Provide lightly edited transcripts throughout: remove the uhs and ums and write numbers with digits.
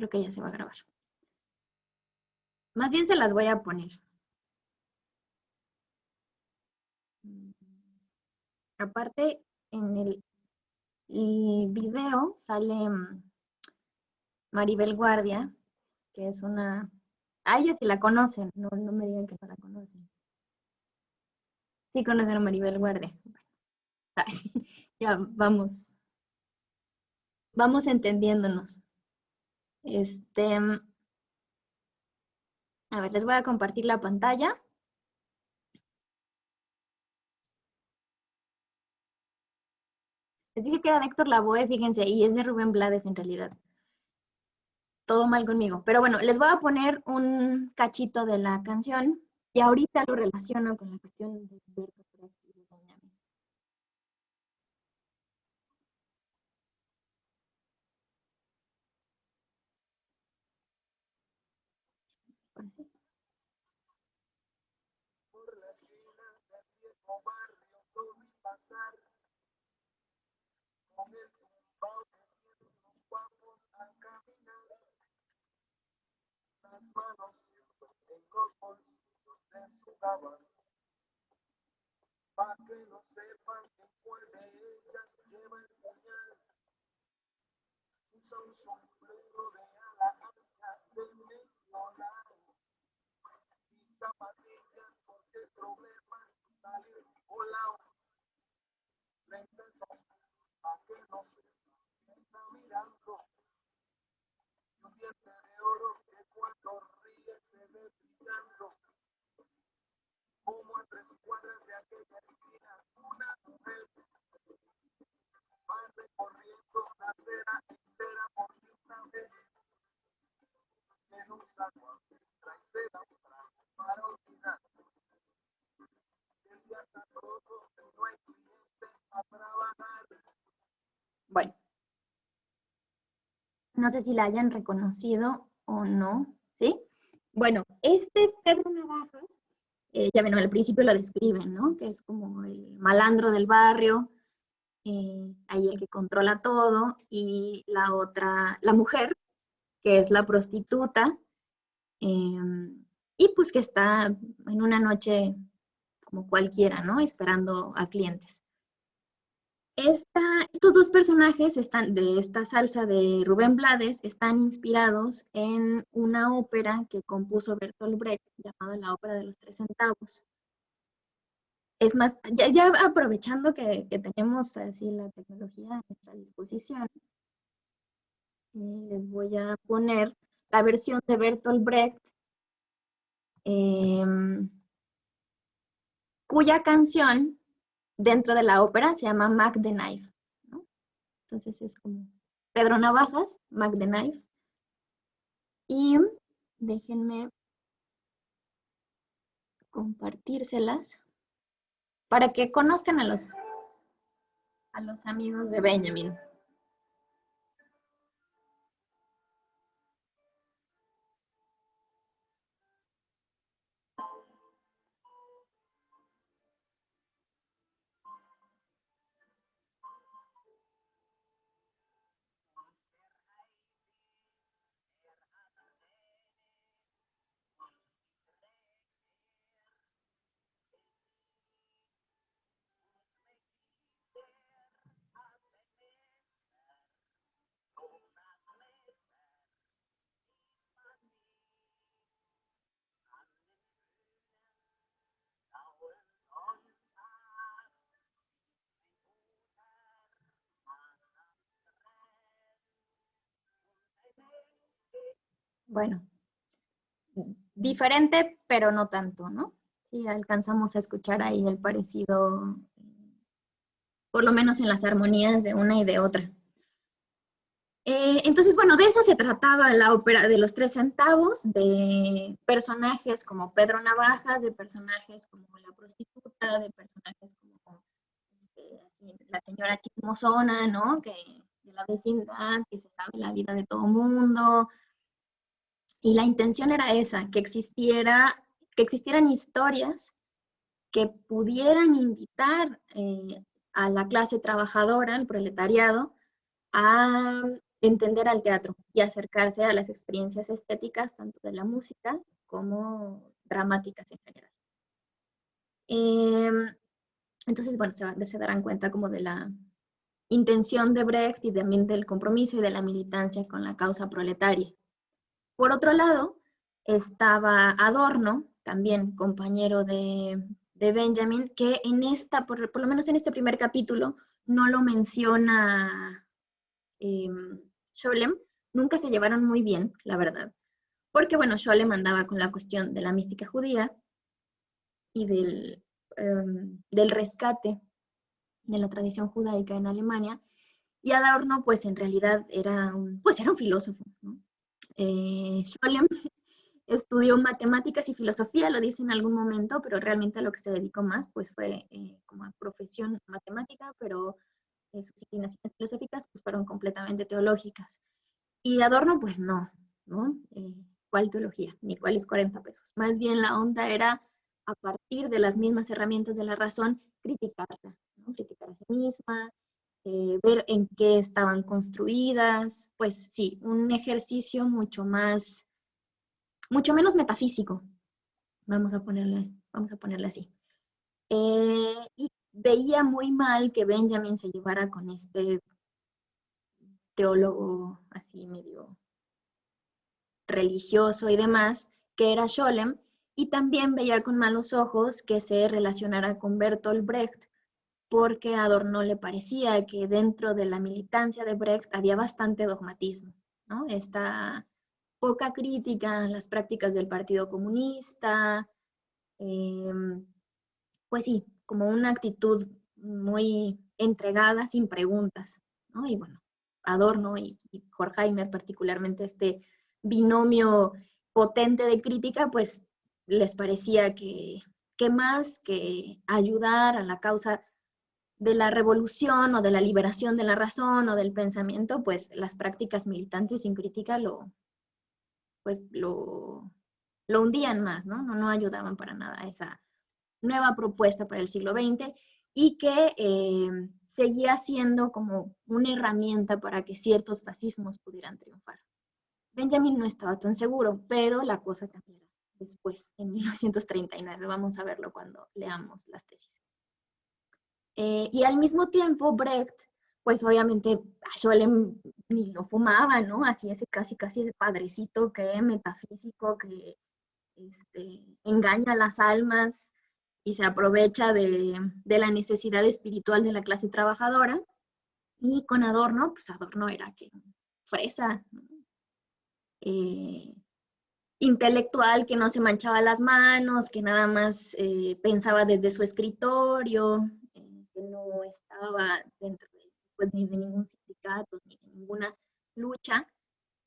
Creo que ya se va a grabar. Más bien se las voy a poner. Aparte, en el video sale Maribel Guardia, que es una... A ella sí la conocen, no me digan que no la conocen. Sí conocen a Maribel Guardia. Ya vamos entendiéndonos. A ver, les voy a compartir la pantalla. Les dije que era de Héctor Lavoe, fíjense, y es de Rubén Blades en realidad. Todo mal conmigo. Pero bueno, les voy a poner un cachito de la canción y ahorita lo relaciono con la cuestión de Bertolt Brecht y de Benjamin. Por la esquina del viejo barrio lo vi pasar, con el tumbao que tienen los guapos al caminar, las manos en los bolsillos de su gabán, pa' que no sepan que cuál de ellas lleva el puñal, usa un sombrero de ala ancha de medio lado, y zapatillas por si el problema es salir volado, lentes oscuros pa' que no sepa que está mirando, y un diente de oro que cuando ríe se ve brillando, como a 3 cuadras de aquella esquina una mujer va recorriendo la acera entera por una vez, en un zaguán trae seda un trago para olvidar, el día está roto y no hay clientes a trabajar. Bueno, no sé si la hayan reconocido o no, ¿sí? Bueno, Pedro Navajas, ya ven, al principio lo describen, ¿no? Que es como el malandro del barrio, ahí el que controla todo, y la otra, la mujer, que es la prostituta, y pues que está en una noche como cualquiera, ¿no? Esperando a clientes. Estos dos personajes de esta salsa de Rubén Blades están inspirados en una ópera que compuso Bertolt Brecht llamada La Ópera de los Tres Centavos. Es más, ya aprovechando que tenemos así la tecnología a nuestra disposición, les voy a poner la versión de Bertolt Brecht, cuya canción dentro de la ópera se llama Mac the Knife, ¿no? Entonces es como Pedro Navajas, Mac the Knife. Y déjenme compartírselas para que conozcan a los amigos de Benjamin. Bueno, diferente, pero no tanto, ¿no? Sí, alcanzamos a escuchar ahí el parecido, por lo menos en las armonías de una y de otra. Entonces, bueno, de eso se trataba la ópera de los Tres Centavos, de personajes como Pedro Navajas, de personajes como la prostituta, de personajes como la señora chismosona, ¿no? Que de la vecindad, que se sabe la vida de todo mundo. Y la intención era esa, que existieran historias que pudieran invitar a la clase trabajadora, al proletariado, a entender al teatro y acercarse a las experiencias estéticas, tanto de la música como dramáticas en general. Eh, entonces, bueno, se darán cuenta como de la intención de Brecht y también del compromiso y de la militancia con la causa proletaria. Por otro lado, estaba Adorno, también compañero de Benjamin, que en esta, por lo menos en este primer capítulo, no lo menciona Scholem. Nunca se llevaron muy bien, la verdad, porque bueno, Scholem andaba con la cuestión de la mística judía y del rescate de la tradición judaica en Alemania, y Adorno pues en realidad era un filósofo, ¿no? Scholem estudió matemáticas y filosofía, lo dice en algún momento, pero realmente a lo que se dedicó más pues fue como a profesión matemática, pero sus inclinaciones filosóficas pues fueron completamente teológicas. Y Adorno pues ¿no? ¿Cuál teología? Ni cuáles 40 pesos. Más bien la onda era, a partir de las mismas herramientas de la razón, criticarla, ¿no? Criticar a sí misma, ver en qué estaban construidas, pues sí, un ejercicio mucho menos metafísico, vamos a ponerle así. Y veía muy mal que Benjamin se llevara con este teólogo así medio religioso y demás, que era Scholem, y también veía con malos ojos que se relacionara con Bertolt Brecht, porque a Adorno le parecía que dentro de la militancia de Brecht había bastante dogmatismo, ¿no? Esta poca crítica a las prácticas del Partido Comunista, eh, pues sí, como una actitud muy entregada, sin preguntas, ¿no? Y bueno, Adorno y Horkheimer, particularmente este binomio potente de crítica, pues les parecía que más que ayudar a la causa de la revolución o de la liberación de la razón o del pensamiento, pues las prácticas militantes sin crítica pues lo hundían más, ¿no? No ayudaban para nada a esa nueva propuesta para el siglo XX y que seguía siendo como una herramienta para que ciertos fascismos pudieran triunfar. Benjamin no estaba tan seguro, pero la cosa cambiará después, en 1939. Vamos a verlo cuando leamos las tesis. Y al mismo tiempo, Brecht, pues obviamente a Scholem ni lo fumaba, ¿no? Así ese casi ese padrecito que metafísico que engaña a las almas y se aprovecha de la necesidad espiritual de la clase trabajadora. Y con Adorno, pues Adorno era que fresa, ¿no? Intelectual, que no se manchaba las manos, que nada más pensaba desde su escritorio, que no estaba dentro pues, ni de ningún sindicato, ni de ninguna lucha.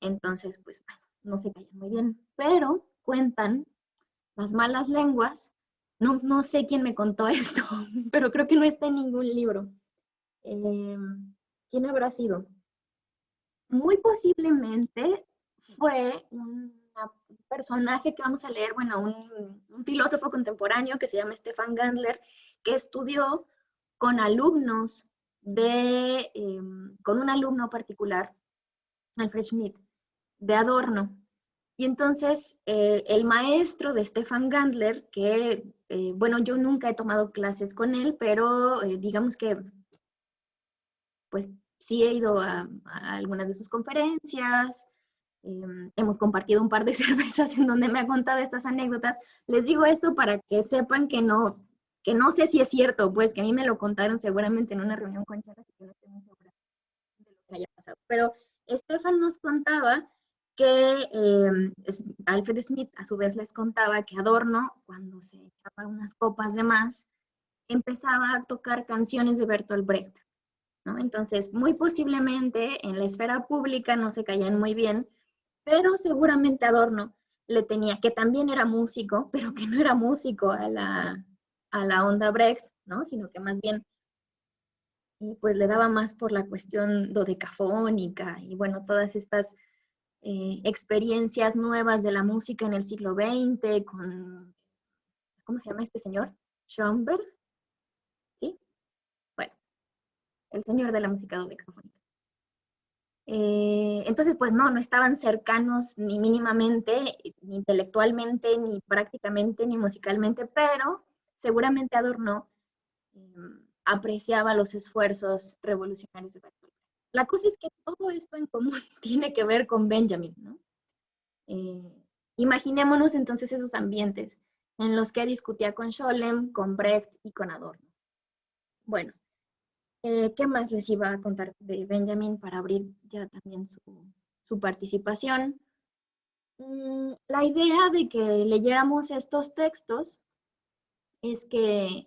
Entonces, pues bueno, no se caían muy bien. Pero cuentan las malas lenguas, no sé quién me contó esto, pero creo que no está en ningún libro. ¿Quién habrá sido? Muy posiblemente fue un personaje que vamos a leer, bueno, un filósofo contemporáneo que se llama Stefan Gandler, que estudió con alumnos con un alumno particular, Alfred Schmidt, de Adorno. Y entonces el maestro de Stefan Gandler, que, bueno, yo nunca he tomado clases con él, pero digamos que pues sí he ido a algunas de sus conferencias, hemos compartido un par de cervezas en donde me ha contado estas anécdotas. Les digo esto para que sepan que no sé si es cierto, pues que a mí me lo contaron seguramente en una reunión con charlas y que no estoy muy segura de lo que haya pasado. Pero Stefan nos contaba que Alfred Smith a su vez les contaba que Adorno, cuando se echaba unas copas de más, empezaba a tocar canciones de Bertolt Brecht, ¿no? Entonces, muy posiblemente en la esfera pública no se caían muy bien, pero seguramente Adorno le tenía, que también era músico, pero que no era músico a la onda Brecht, ¿no? Sino que más bien pues le daba más por la cuestión dodecafónica y bueno, todas estas experiencias nuevas de la música en el siglo XX con, ¿cómo se llama este señor? Schoenberg, ¿sí? Bueno, el señor de la música dodecafónica. Entonces, pues no estaban cercanos ni mínimamente, ni intelectualmente, ni prácticamente, ni musicalmente, pero seguramente Adorno apreciaba los esfuerzos revolucionarios de Bertolt Brecht. La cosa es que todo esto en común tiene que ver con Benjamin, ¿no? Imaginémonos entonces esos ambientes en los que discutía con Scholem, con Brecht y con Adorno. Bueno, ¿qué más les iba a contar de Benjamin para abrir ya también su participación? La idea de que leyéramos estos textos es que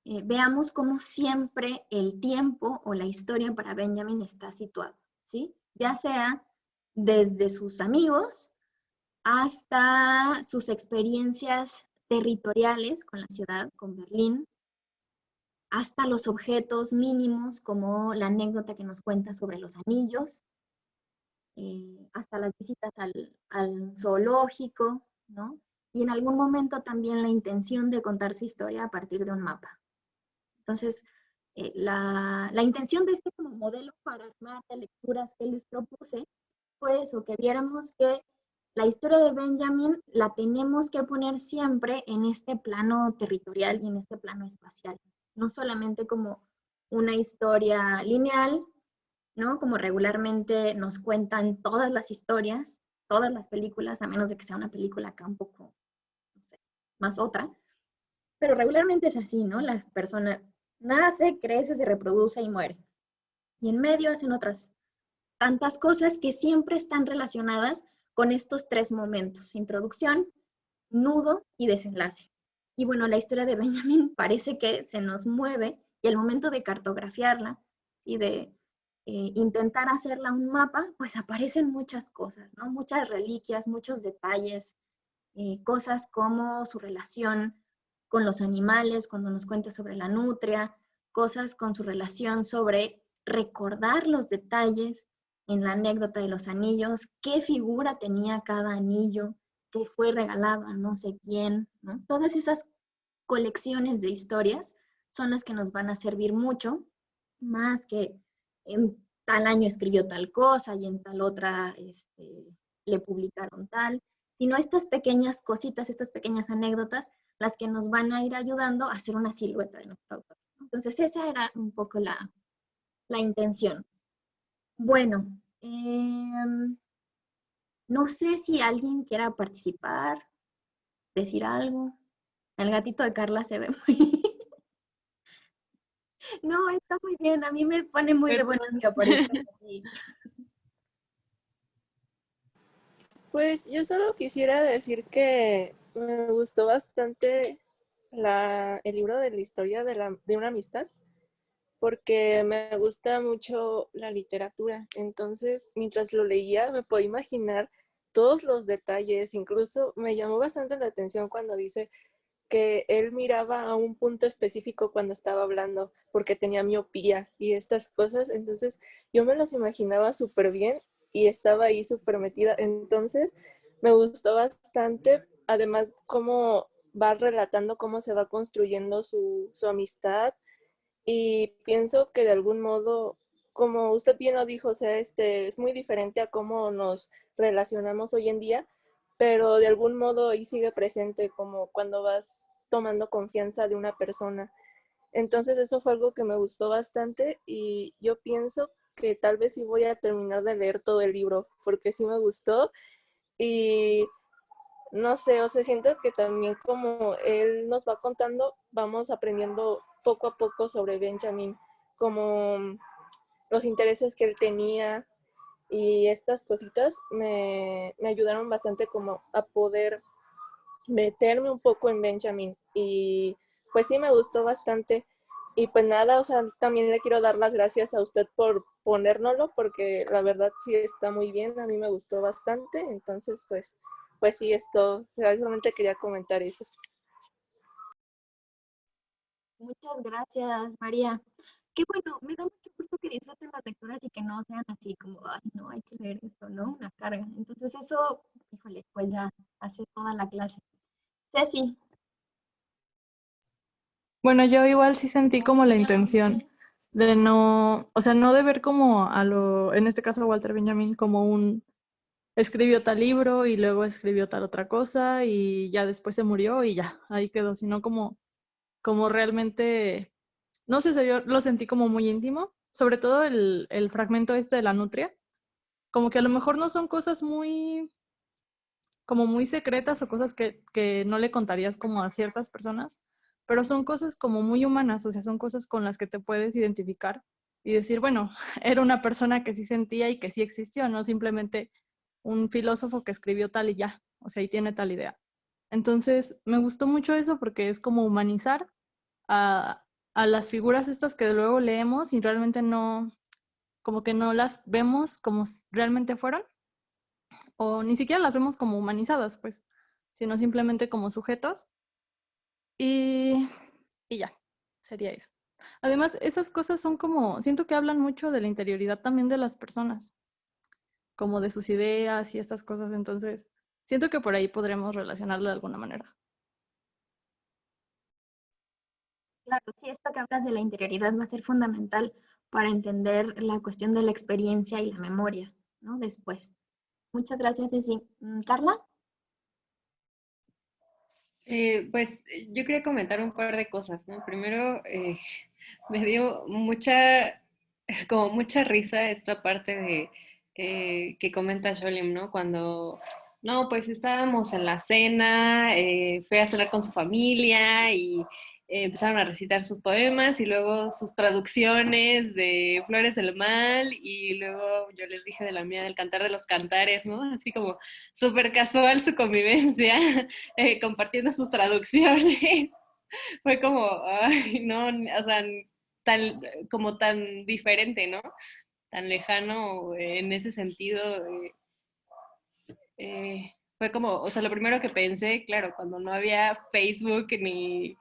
veamos cómo siempre el tiempo o la historia para Benjamin está situado, ¿sí? Ya sea desde sus amigos hasta sus experiencias territoriales con la ciudad, con Berlín, hasta los objetos mínimos como la anécdota que nos cuenta sobre los anillos, hasta las visitas al zoológico, ¿no? Y en algún momento también la intención de contar su historia a partir de un mapa. Entonces, la intención de este como modelo para armar de lecturas que les propuse fue eso, que viéramos que la historia de Benjamin la tenemos que poner siempre en este plano territorial y en este plano espacial, no solamente como una historia lineal, ¿no? Como regularmente nos cuentan todas las historias, todas las películas, a menos de que sea una película acá un poco, no sé, más otra, pero regularmente es así, ¿no? La persona nace, crece, se reproduce y muere. Y en medio hacen otras tantas cosas que siempre están relacionadas con estos tres momentos: introducción, nudo y desenlace. Y bueno, la historia de Benjamin parece que se nos mueve y al momento de cartografiarla y de intentar hacerla un mapa, pues aparecen muchas cosas, ¿no? Muchas reliquias, muchos detalles, cosas como su relación con los animales, cuando nos cuenta sobre la nutria, cosas con su relación sobre recordar los detalles en la anécdota de los anillos, qué figura tenía cada anillo, qué fue regalado a no sé quién, ¿no? Todas esas colecciones de historias son las que nos van a servir mucho, más que en tal año escribió tal cosa y en tal otra le publicaron tal, sino estas pequeñas cositas, estas pequeñas anécdotas, las que nos van a ir ayudando a hacer una silueta de nuestro autor. Entonces esa era un poco la intención. Bueno, no sé si alguien quiera participar, decir algo. El gatito de Carla se ve muy... No, está muy bien, a mí me pone muy de buenas que aparezcan aquí. Pues yo solo quisiera decir que me gustó bastante el libro de la historia de una amistad, porque me gusta mucho la literatura. Entonces, mientras lo leía, me podía imaginar todos los detalles. Incluso me llamó bastante la atención cuando dice que él miraba a un punto específico cuando estaba hablando porque tenía miopía y estas cosas. Entonces, yo me los imaginaba súper bien y estaba ahí súper metida. Entonces, me gustó bastante. Además, cómo va relatando cómo se va construyendo su amistad, y pienso que de algún modo, como usted bien lo dijo, o sea, es muy diferente a cómo nos relacionamos hoy en día, pero de algún modo ahí sigue presente como cuando vas tomando confianza de una persona. Entonces eso fue algo que me gustó bastante y yo pienso que tal vez sí voy a terminar de leer todo el libro porque sí me gustó. Y no sé, o sea, siento que también como él nos va contando, vamos aprendiendo poco a poco sobre Benjamin, como los intereses que él tenía, y estas cositas me ayudaron bastante como a poder meterme un poco en Benjamin, y pues sí me gustó bastante. Y pues nada, o sea, también le quiero dar las gracias a usted por ponérnoslo, porque la verdad sí está muy bien, a mí me gustó bastante. Entonces pues sí, es todo. O sea, solamente quería comentar eso. Muchas gracias, María. Qué bueno, me da mucho gusto que disfruten las lecturas y que no sean así como, ay, no, hay que leer esto, ¿no? Una carga. Entonces eso, híjole, pues ya hace toda la clase. Ceci, Bueno, yo igual sí sentí como la intención de no, o sea, no de ver como en este caso a Walter Benjamin como escribió tal libro y luego escribió tal otra cosa y ya después se murió y ya, ahí quedó, sino como realmente, no sé, yo lo sentí como muy íntimo, sobre todo el fragmento este de la nutria, como que a lo mejor no son cosas como muy secretas o cosas que no le contarías como a ciertas personas, pero son cosas como muy humanas, o sea, son cosas con las que te puedes identificar y decir, bueno, era una persona que sí sentía y que sí existió, no simplemente un filósofo que escribió tal y ya, o sea, y tiene tal idea. Entonces, me gustó mucho eso porque es como humanizar a, a las figuras estas que luego leemos y realmente no, como que no las vemos como realmente fueron o ni siquiera las vemos como humanizadas, pues, sino simplemente como sujetos y, y ya, sería eso. Además, esas cosas son como, siento que hablan mucho de la interioridad también de las personas, como de sus ideas y estas cosas, entonces siento que por ahí podremos relacionarlo de alguna manera. Claro, sí, esto que hablas de la interioridad va a ser fundamental para entender la cuestión de la experiencia y la memoria, ¿no? Después. Muchas gracias, Ceci. Carla. Pues yo quería comentar un par de cosas, ¿no? Primero, me dio mucha, como mucha risa esta parte de que comenta Sholim, ¿no? Cuando, no, pues estábamos en la cena, fue a cenar con su familia y empezaron a recitar sus poemas y luego sus traducciones de Flores del Mal y luego yo les dije de la mía del Cantar de los Cantares, ¿no? Así como súper casual su convivencia, compartiendo sus traducciones. Fue como, ay, no, o sea, tan, como tan diferente, ¿no? Tan lejano en ese sentido. Fue como, o sea, lo primero que pensé, claro, cuando no había Facebook ni,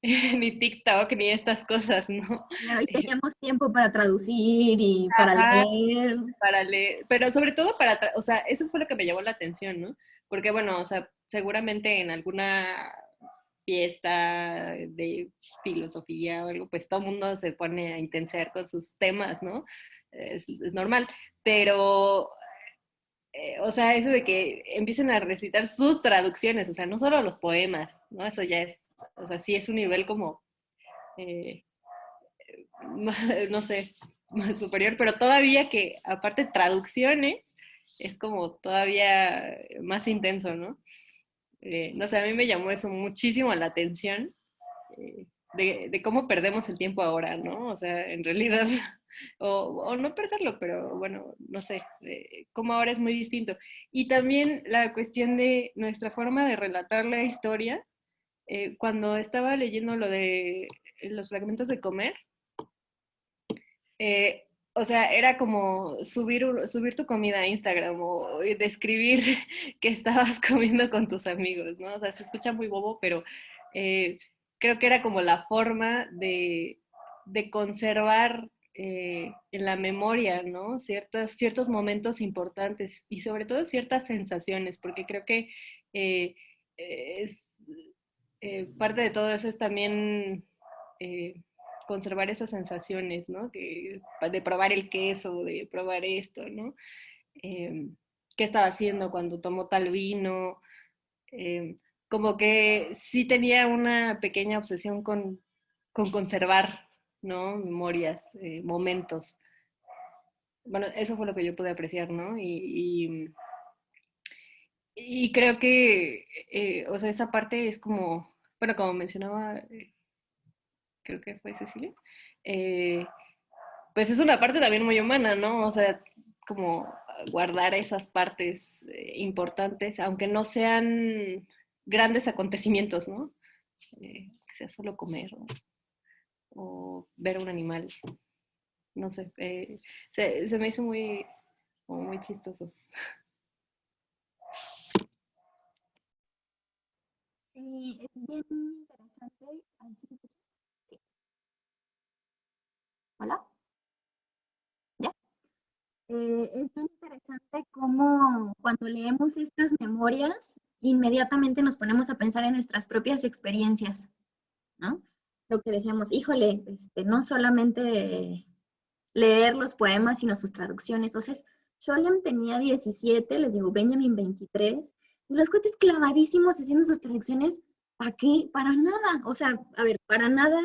ni TikTok ni estas cosas, ¿no? Claro, y teníamos tiempo para traducir y para Ajá, leer. para leer, pero sobre todo para, o sea, eso fue lo que me llamó la atención, ¿no? Porque bueno, o sea, seguramente en alguna fiesta de filosofía o algo, pues todo el mundo se pone a intensear con sus temas, ¿no? Es normal, pero, o sea, eso de que empiecen a recitar sus traducciones, o sea, no solo los poemas, ¿no? Eso ya es, o sea, sí es un nivel como, eh, no sé, más superior, pero todavía que aparte traducciones es como todavía más intenso, ¿no? No sé, a mí me llamó eso muchísimo la atención, de cómo perdemos el tiempo ahora, ¿no? O sea, en realidad, o no perderlo, pero bueno, no sé, cómo ahora es muy distinto. Y también la cuestión de nuestra forma de relatar la historia, cuando estaba leyendo lo de los fragmentos de comer, eh, o sea, era como subir tu comida a Instagram o describir que estabas comiendo con tus amigos, ¿no? O sea, se escucha muy bobo, pero eh, creo que era como la forma de conservar en la memoria, ¿no? Ciertos momentos importantes y sobre todo ciertas sensaciones, porque creo que eh, es, parte de todo eso es también conservar esas sensaciones, ¿no? De probar el queso, de probar esto, ¿no? Eh, ¿Qué estaba haciendo cuando tomó tal vino? Eh, Como que sí tenía una pequeña obsesión con conservar, ¿no? Memorias, momentos. Bueno, eso fue lo que yo pude apreciar, ¿no? Y creo que, o sea, esa parte es como, bueno, como mencionaba, creo que fue Cecilia, eh, pues es una parte también muy humana, ¿no? O sea, como guardar esas partes importantes, aunque no sean grandes acontecimientos, ¿no? Que sea solo comer o ver un animal, no sé, se me hizo muy, como muy chistoso. Sí, es bien interesante. Ay, ¿sí me escuchas? Sí. ¿Hola? ¿Ya? Es bien interesante cómo cuando leemos estas memorias, inmediatamente nos ponemos a pensar en nuestras propias experiencias, ¿no? lo que decíamos, híjole, no solamente leer los poemas, sino sus traducciones. Entonces, Sholem tenía 17, les digo, Benjamin 23, y los cuates clavadísimos haciendo sus traducciones, ¿para qué? Para nada. O sea, a ver, para nada,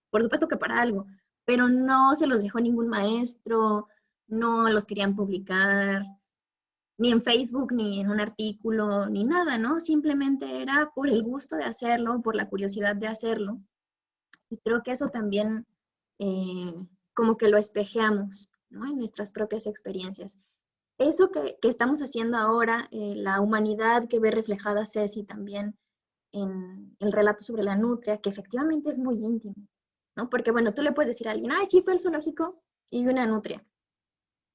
por supuesto que para algo, pero no se los dejó ningún maestro, no los querían publicar, ni en Facebook, ni en un artículo, ni nada, ¿no? Simplemente era por el gusto de hacerlo, por la curiosidad de hacerlo. Y creo que eso también eh, como que lo espejeamos, ¿no? En nuestras propias experiencias. Eso que estamos haciendo ahora, la humanidad que ve reflejada Ceci también en el relato sobre la nutria, que efectivamente es muy íntimo, ¿no? Porque, bueno, tú le puedes decir a alguien, ay, sí fue al zoológico y vi una nutria,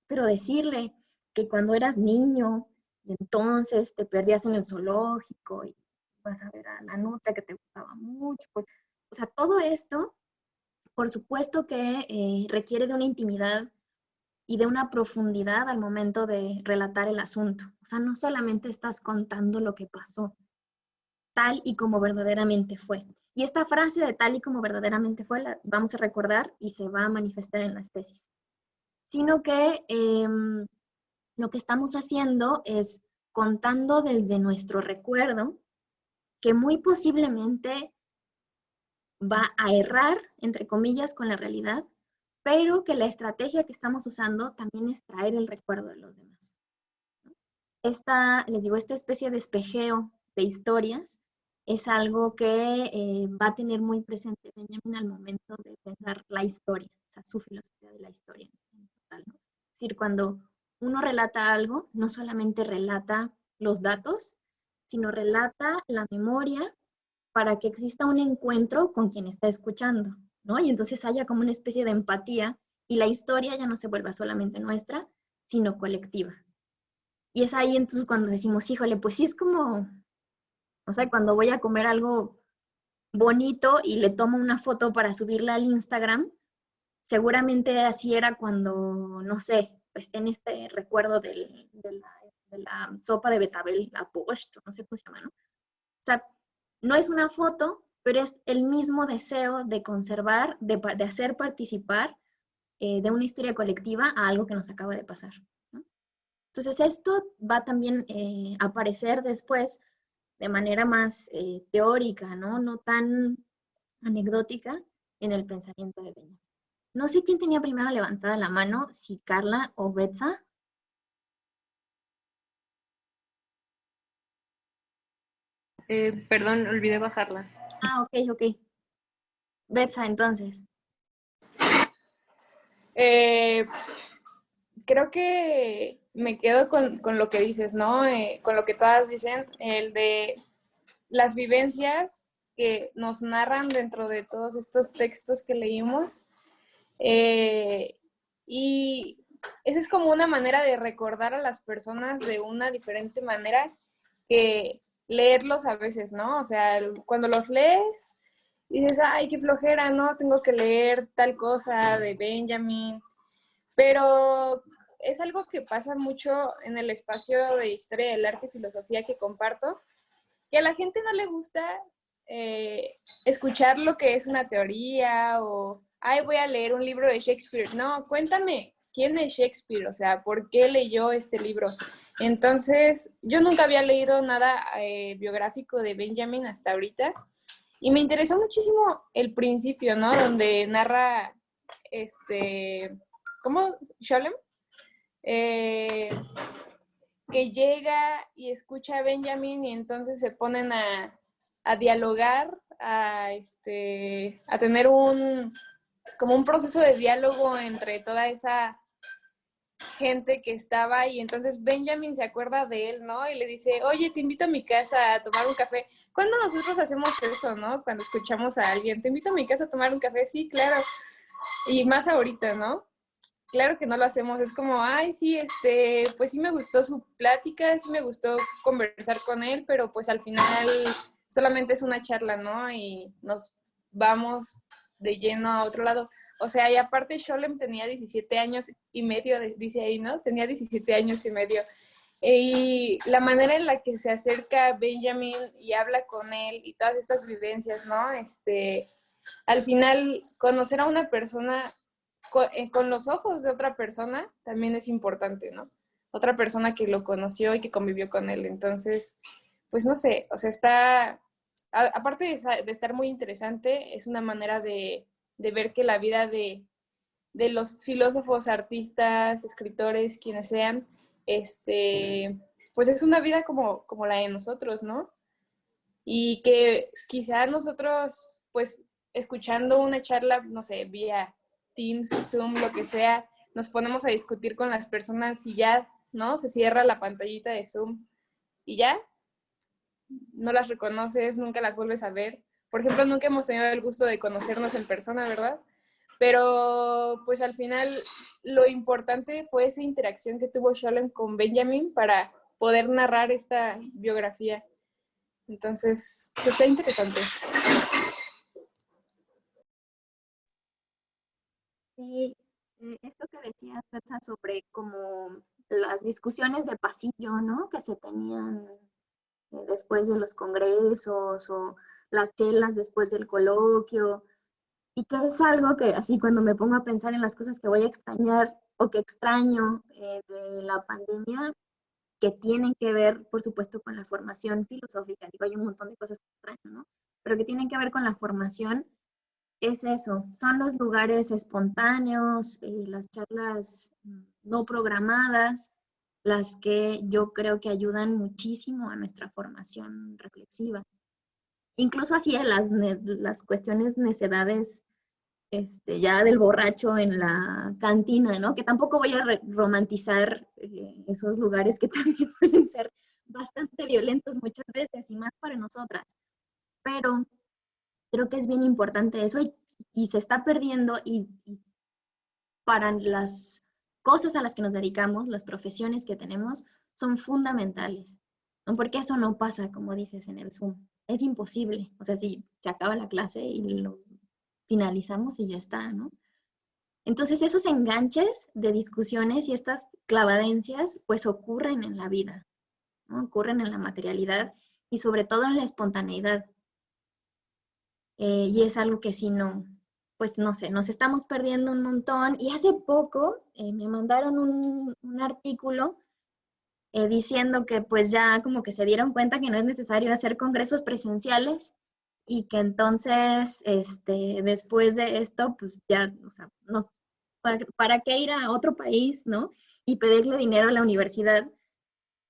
pero decirle que cuando eras niño y entonces te perdías en el zoológico y vas a ver a la nutria que te gustaba mucho, pues, o sea, todo esto, por supuesto que requiere de una intimidad y de una profundidad al momento de relatar el asunto. O sea, no solamente estás contando lo que pasó, tal y como verdaderamente fue. Y esta frase de tal y como verdaderamente fue la vamos a recordar y se va a manifestar en las tesis. Sino que lo que estamos haciendo es contando desde nuestro recuerdo que muy posiblemente va a errar, entre comillas, con la realidad, pero que la estrategia que estamos usando también es traer el recuerdo de los demás. Les digo, esta especie de espejeo de historias es algo que va a tener muy presente Benjamin al momento de pensar la historia, o sea, su filosofía de la historia en total, ¿no? Es decir, cuando uno relata algo, no solamente relata los datos, sino relata la memoria para que exista un encuentro con quien está escuchando, ¿no? Y entonces haya como una especie de empatía y la historia ya no se vuelva solamente nuestra, sino colectiva. Y es ahí entonces cuando decimos, híjole, pues sí es como, o sea, cuando voy a comer algo bonito y le tomo una foto para subirla al Instagram, seguramente así era cuando, no sé, pues en este recuerdo de la sopa de betabel, la borscht, no sé cómo se llama, ¿no? O sea, no es una foto, pero es el mismo deseo de conservar, de hacer participar de una historia colectiva a algo que nos acaba de pasar, ¿no? Entonces esto va también a aparecer después de manera más teórica, ¿no? No tan anecdótica en el pensamiento de Benjamin. No sé quién tenía primero levantada la mano, si Carla o Betsa. Perdón, olvidé bajarla. Ah, ok. Betsa, entonces. Eh, Creo que me quedo con lo que dices, ¿no? Con lo que todas dicen, el de las vivencias que nos narran dentro de todos estos textos que leímos. Eh, y esa es como una manera de recordar a las personas de una diferente manera que leerlos a veces, ¿no? O sea, cuando los lees, dices, ay, qué flojera, ¿no? Tengo que leer tal cosa de Benjamin, pero es algo que pasa mucho en el espacio de historia del arte y filosofía que comparto, que a la gente no le gusta escuchar lo que es una teoría o, ay, voy a leer un libro de Shakespeare. No, cuéntame, ¿quién es Shakespeare? O sea, ¿por qué leyó este libro? Entonces, yo nunca había leído nada biográfico de Benjamin hasta ahorita y me interesó muchísimo el principio, ¿no? Donde narra, ¿cómo? Sholem, eh, que llega y escucha a Benjamin y entonces se ponen a dialogar, a tener como un proceso de diálogo entre toda esa gente que estaba y entonces Benjamin se acuerda de él, ¿no? Y le dice, oye, te invito a mi casa a tomar un café. ¿Cuándo nosotros hacemos eso, no? Cuando escuchamos a alguien, te invito a mi casa a tomar un café, sí, claro. Y más ahorita, ¿no? Claro que no lo hacemos, es como, ay, sí, pues sí me gustó su plática, sí me gustó conversar con él, pero pues al final solamente es una charla, ¿no? Y nos vamos de lleno a otro lado. O sea, y aparte Sholem tenía 17 años y medio, dice ahí, ¿no? Tenía 17 años y medio. Y la manera en la que se acerca Benjamin y habla con él y todas estas vivencias, ¿no? al final conocer a una persona con los ojos de otra persona también es importante, ¿no? Otra persona que lo conoció y que convivió con él. Entonces, pues no sé, o sea, aparte de estar muy interesante, es una manera de ver que la vida de los filósofos, artistas, escritores, quienes sean, pues es una vida como la de nosotros, ¿no? Y que quizá nosotros, pues, escuchando una charla, no sé, vía Teams, Zoom, lo que sea, nos ponemos a discutir con las personas y ya, ¿no? Se cierra la pantallita de Zoom y ya, no las reconoces, nunca las vuelves a ver. Por ejemplo, nunca hemos tenido el gusto de conocernos en persona, ¿verdad? Pero pues al final lo importante fue esa interacción que tuvo Sholem con Benjamin para poder narrar esta biografía. Entonces, pues está interesante. Sí, esto que decías, Tetsa, sobre como las discusiones de pasillo, ¿no? Que se tenían después de los congresos o las chelas después del coloquio, y que es algo que así cuando me pongo a pensar en las cosas que voy a extrañar o que extraño de la pandemia, que tienen que ver, por supuesto, con la formación filosófica. Digo, hay un montón de cosas que extraño, ¿no? Pero que tienen que ver con la formación, es eso, son los lugares espontáneos, las charlas no programadas, las que yo creo que ayudan muchísimo a nuestra formación reflexiva. Incluso así en las cuestiones necedades ya del borracho en la cantina, ¿no? Que tampoco voy a romantizar esos lugares que también suelen ser bastante violentos muchas veces y más para nosotras. Pero creo que es bien importante eso y se está perdiendo y para las cosas a las que nos dedicamos, las profesiones que tenemos, son fundamentales, ¿no? Porque eso no pasa, como dices, en el Zoom. Es imposible. O sea, si se acaba la clase y lo finalizamos y ya está, ¿no? Entonces, esos enganches de discusiones y estas clavadencias, pues ocurren en la vida, ¿no? Ocurren en la materialidad y sobre todo en la espontaneidad. Y es algo que si no, pues no sé, nos estamos perdiendo un montón. Y hace poco me mandaron un artículo diciendo que pues ya como que se dieron cuenta que no es necesario hacer congresos presenciales y que entonces después de esto pues ya, o sea, ¿para qué ir a otro país, no? Y pedirle dinero a la universidad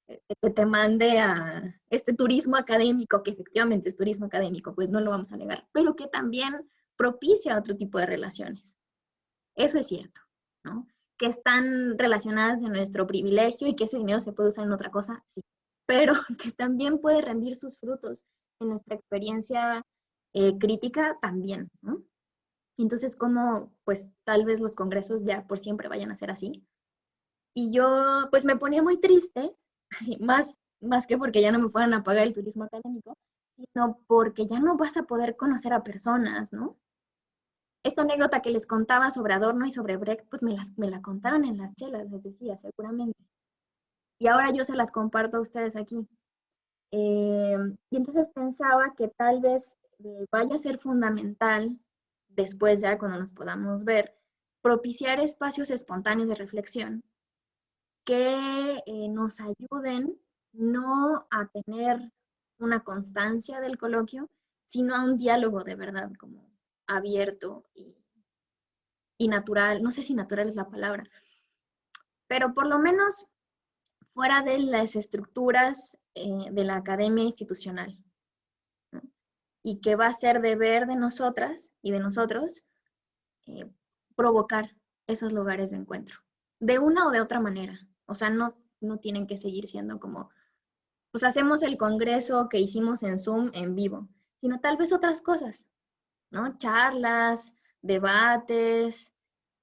que te mande a este turismo académico, que efectivamente es turismo académico, pues no lo vamos a negar, pero que también propicia otro tipo de relaciones. Eso es cierto, ¿no? Que están relacionadas en nuestro privilegio y que ese dinero se puede usar en otra cosa, sí, pero que también puede rendir sus frutos en nuestra experiencia crítica también, ¿no? Entonces, como pues tal vez los congresos ya por siempre vayan a ser así. Y yo pues me ponía muy triste, más que porque ya no me fueran a pagar el turismo académico, sino porque ya no vas a poder conocer a personas, ¿no? Esta anécdota que les contaba sobre Adorno y sobre Brecht, pues me la contaron en las chelas, les decía, seguramente. Y ahora yo se las comparto a ustedes aquí. Y entonces pensaba que tal vez vaya a ser fundamental, después ya cuando nos podamos ver, propiciar espacios espontáneos de reflexión que nos ayuden no a tener una constancia del coloquio, sino a un diálogo de verdad, como abierto y natural. No sé si natural es la palabra, pero por lo menos fuera de las estructuras de la academia institucional, ¿no? Y que va a ser deber de nosotras y de nosotros provocar esos lugares de encuentro, de una o de otra manera. O sea, no tienen que seguir siendo como, pues hacemos el congreso que hicimos en Zoom en vivo, sino tal vez otras cosas, ¿no? Charlas, debates,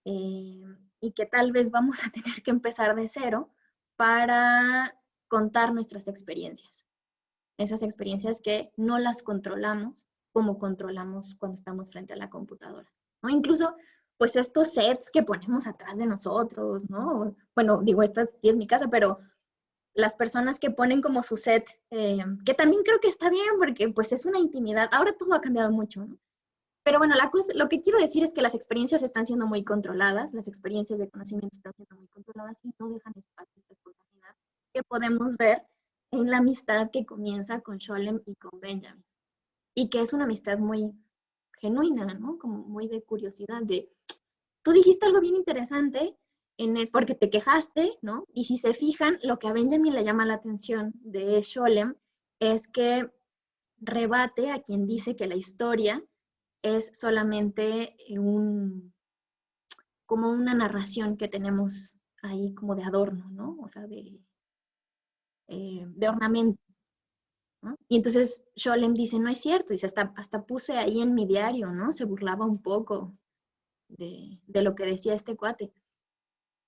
y que tal vez vamos a tener que empezar de cero para contar nuestras experiencias. Esas experiencias que no las controlamos como controlamos cuando estamos frente a la computadora, ¿no? Incluso, pues estos sets que ponemos atrás de nosotros, ¿no? Bueno, digo, esta sí es mi casa, pero las personas que ponen como su set, que también creo que está bien porque pues es una intimidad. Ahora todo ha cambiado mucho, ¿no? Pero bueno, lo que quiero decir es que las experiencias están siendo muy controladas, las experiencias de conocimiento están siendo muy controladas y no dejan espacio a esta espontaneidad que podemos ver en la amistad que comienza con Sholem y con Benjamin. Y que es una amistad muy genuina, ¿no? Como muy de curiosidad, de, tú dijiste algo bien interesante porque te quejaste, ¿no? Y si se fijan, lo que a Benjamin le llama la atención de Sholem es que rebate a quien dice que la historia es solamente como una narración que tenemos ahí como de adorno, ¿no? O sea, de ornamento, ¿no? Y entonces Sholem dice, no es cierto, dice, hasta puse ahí en mi diario, ¿no? Se burlaba un poco de lo que decía este cuate.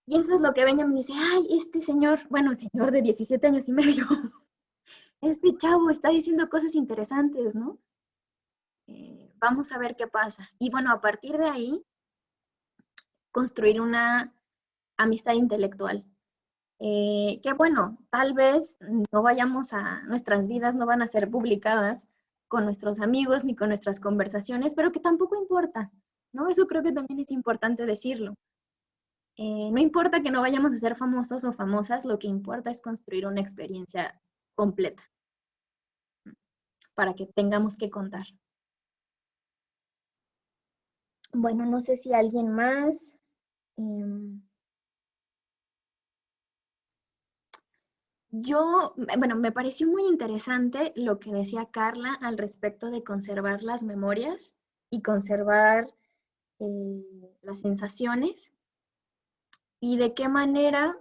Y eso es lo que Benjamin dice, ay, este señor, bueno, señor de 17 años y medio, este chavo está diciendo cosas interesantes, ¿no? Vamos a ver qué pasa. Y bueno, a partir de ahí, construir una amistad intelectual. Que bueno, tal vez no vayamos nuestras vidas no van a ser publicadas con nuestros amigos ni con nuestras conversaciones, pero que tampoco importa, ¿no? Eso creo que también es importante decirlo. No importa que no vayamos a ser famosos o famosas, lo que importa es construir una experiencia completa para que tengamos que contar. Bueno, no sé si alguien más. Bueno, me pareció muy interesante lo que decía Carla al respecto de conservar las memorias y conservar las sensaciones y de qué manera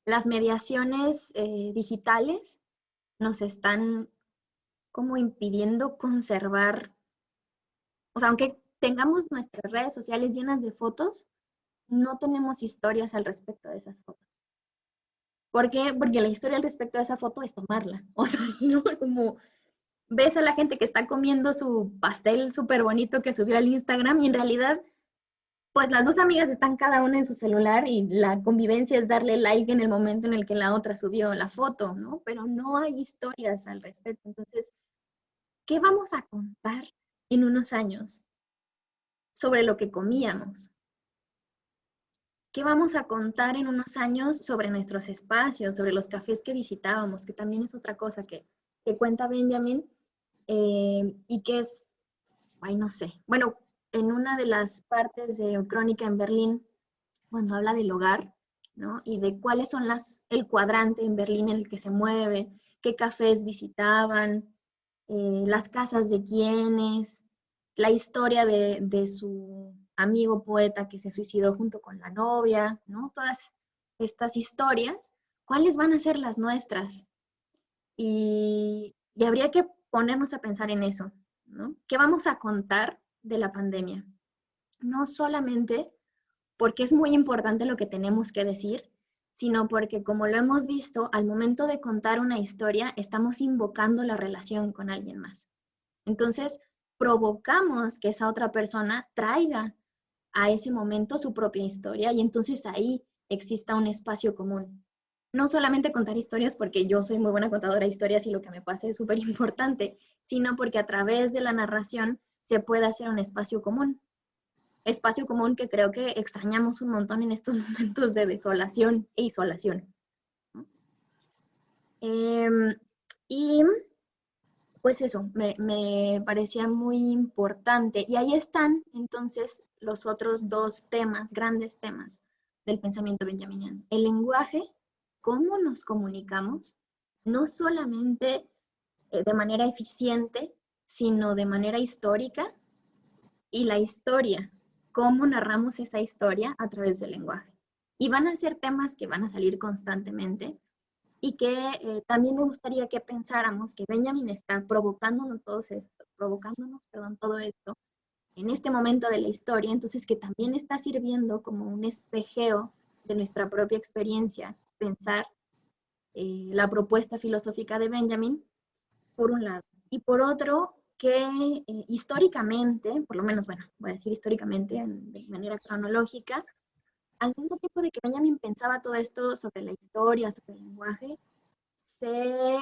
las mediaciones digitales nos están como impidiendo conservar, o sea, aunque tengamos nuestras redes sociales llenas de fotos, no tenemos historias al respecto de esas fotos. ¿Por qué? Porque la historia al respecto de esa foto es tomarla. O sea, ¿no? Como ves a la gente que está comiendo su pastel súper bonito que subió al Instagram y en realidad, pues las dos amigas están cada una en su celular y la convivencia es darle like en el momento en el que la otra subió la foto, ¿no? Pero no hay historias al respecto. Entonces, ¿qué vamos a contar en unos años sobre lo que comíamos? ¿Qué vamos a contar en unos años sobre nuestros espacios, sobre los cafés que visitábamos? Que también es otra cosa que cuenta Benjamin y que es, ay, no sé. Bueno, en una de las partes de Crónica en Berlín, cuando habla del hogar, ¿no? Y de cuáles son el cuadrante en Berlín en el que se mueve, qué cafés visitaban, las casas de quiénes, la historia de su amigo poeta que se suicidó junto con la novia, ¿no? Todas estas historias, ¿cuáles van a ser las nuestras? Y habría que ponernos a pensar en eso, ¿no? ¿Qué vamos a contar de la pandemia? No solamente porque es muy importante lo que tenemos que decir, sino porque, como lo hemos visto, al momento de contar una historia, estamos invocando la relación con alguien más. Entonces, provocamos que esa otra persona traiga a ese momento su propia historia y entonces ahí exista un espacio común. No solamente contar historias porque yo soy muy buena contadora de historias y lo que me pase es súper importante, sino porque a través de la narración se puede hacer un espacio común. Espacio común que creo que extrañamos un montón en estos momentos de desolación e isolación. Y pues eso, me parecía muy importante. Y ahí están entonces los otros dos temas, grandes temas del pensamiento benjaminiano. El lenguaje, cómo nos comunicamos, no solamente de manera eficiente, sino de manera histórica, y la historia, cómo narramos esa historia a través del lenguaje. Y van a ser temas que van a salir constantemente, y que también me gustaría que pensáramos que Benjamin está provocándonos todo esto en este momento de la historia, entonces que también está sirviendo como un espejeo de nuestra propia experiencia, pensar la propuesta filosófica de Benjamin, por un lado. Y por otro, que históricamente, por lo menos, bueno, voy a decir históricamente de manera cronológica, al mismo tiempo de que Benjamin pensaba todo esto sobre la historia, sobre el lenguaje, se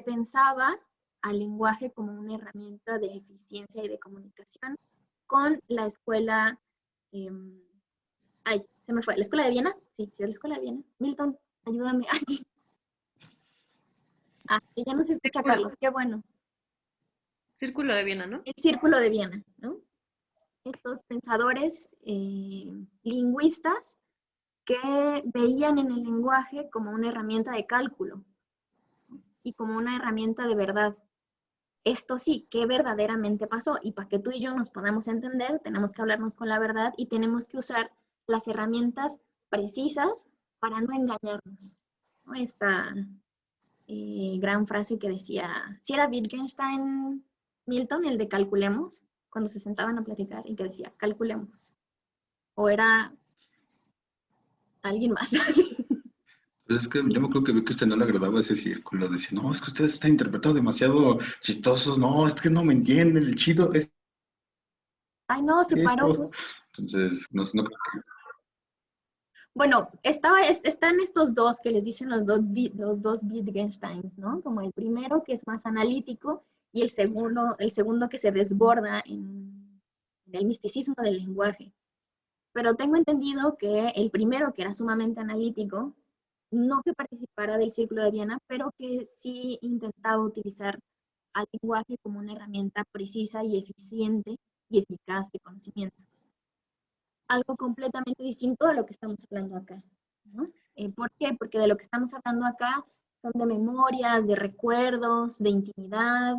pensaba al lenguaje como una herramienta de eficiencia y de comunicación con la escuela, ay, se me fue, ¿la escuela de Viena? Sí, sí, la escuela de Viena. Milton, ayúdame. Ya no se escucha, Carlos, qué bueno. Círculo de Viena, ¿no? El Círculo de Viena, ¿no? Estos pensadores lingüistas que veían en el lenguaje como una herramienta de cálculo y como una herramienta de verdad. Esto sí, ¿qué verdaderamente pasó? Y para que tú y yo nos podamos entender, tenemos que hablarnos con la verdad y tenemos que usar las herramientas precisas para no engañarnos, ¿no? Esta gran frase que decía, si era Wittgenstein, Milton, el de calculemos, cuando se sentaban a platicar y que decía, calculemos. O era alguien más. Pues es que yo me creo que vi que a usted no le agradaba ese círculo. Decía, no, es que ustedes están interpretando demasiado chistosos. No, es que no me entienden. El chido es Ay, no, se paró. esto. Entonces, no creo que... Bueno, están estos dos que les dicen los dos Wittgensteins, ¿no? Como el primero que es más analítico y el segundo que se desborda en el misticismo del lenguaje. Pero tengo entendido que el primero, que era sumamente analítico, no que participara del Círculo de Viena, pero que sí intentaba utilizar al lenguaje como una herramienta precisa y eficiente y eficaz de conocimiento. Algo completamente distinto a lo que estamos hablando acá, ¿no? ¿Por qué? Porque de lo que estamos hablando acá son de memorias, de recuerdos, de intimidad,